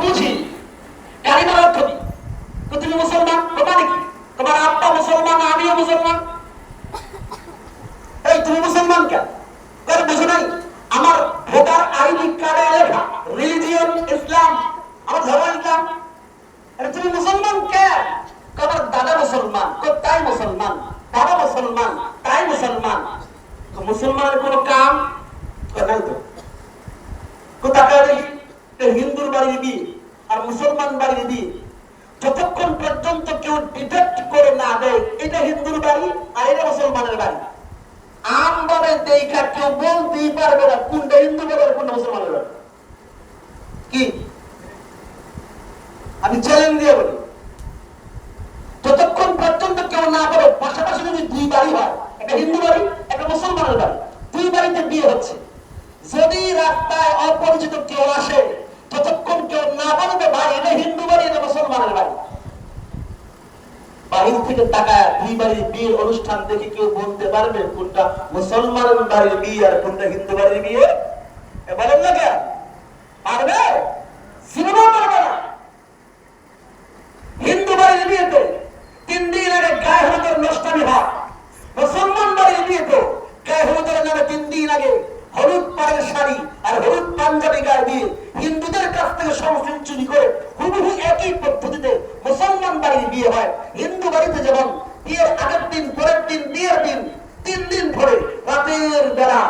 বুঝি কালিমার অর্থ কি? তুমি মুসলমান, মানে কি? তোমার আব্বা মুসলমান, আমিও মুসলমান। এই তুমি মুসলমান কেন? তার বুঝো নাই আমার ভোটার আইডি কার্ডে লেখা রিলিজিয়ন ইসলাম, আমার ধর্ম ইসলাম। তুমি মুসলমান কেন? আমার দাদা মুসলমান, তাই মুসলমান, বাবা মুসলমান, তাই মুসলমান। মুসলমানের কোন কাম নাই তো। হিন্দুর বাড়ির বিয়ে আর মুসলমান বাড়ির বিয়ে যতক্ষণ পর্যন্ত কেউ ডিটেক্ট করে না দেয় এটা হিন্দুর বাড়ি আর এটা মুসলমানের বাড়ি, আমভাবে দেখা কেউ বলতেই পারবে না কোনটা হিন্দু বাড়ি আর কোনটা মুসলমানের বাড়ি। কি আমি চ্যালেঞ্জ দিয়ে বলি, যতক্ষণ পর্যন্ত কেউ না বলে পাশাপাশি যদি দুই বাড়ি হয়, একটা হিন্দু বাড়ি একটা মুসলমানের বাড়ি, দুই বাড়িতে বিয়ে হচ্ছে, যদি রাস্তায় অপরিচিত কেউ আসে ততক্ষণ কেউ না বলবে ভাই এটা হিন্দু বাড়ি এটা মুসলমানের বাড়ি, বাহির থেকে তাকায় দুই বাড়ির বিয়ের অনুষ্ঠান দেখে কেউ বলতে পারবে কোনটা মুসলমানের বাড়ির বিয়ে আর কোনটা হিন্দু বাড়ির বিয়ে? বলেন না কেন? পারবে? সিনেমা পারবে না। হিন্দু বাড়ির বিয়েতে 3 দিন আগে গায়ে হলুদের অনুষ্ঠান হয়, মুসলমান বাড়ির বিয়েতে গায়ে হলুদের নামে 3 দিন আগে হলুদ পাড়ের শাড়ি আর হলুদ পাঞ্জাবি গায়ে দিয়ে হিন্দুদের কাছ থেকে সংস্কৃতি চুরি করে হুবহু একই পদ্ধতিতে মুসলমান বাড়ির বিয়ে হয়। হিন্দু বাড়িতে যেমন বিয়ের আগের দিন, পরের দিন, বিয়ের দিন 3 দিন ধরে রাতের বেলা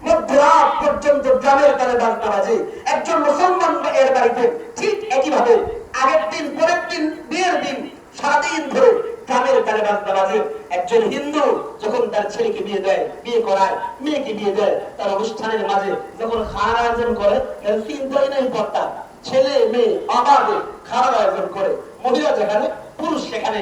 মধ্যরাত পর্যন্ত গ্রামের তালে বাজনা বাজে, একজন মুসলমান এর বাড়িতে ঠিক একইভাবে আগের দিন, পরের দিন, বিয়ের দিন সারাদিন ধরে গ্রামের তালে বাজনা বাজে। একজন হিন্দু যখন তার ছেলেকে বিয়ে দেয়, বিয়ে করায়, মেয়েকে বিয়ে দেয়, তার অনুষ্ঠানের মাঝে যখন খাওয়ার আয়োজন করে চিন্তাই নাই পড়তা, ছেলে মেয়ে বাবা খাওয়ার আয়োজন করে, মহিলা যেখানে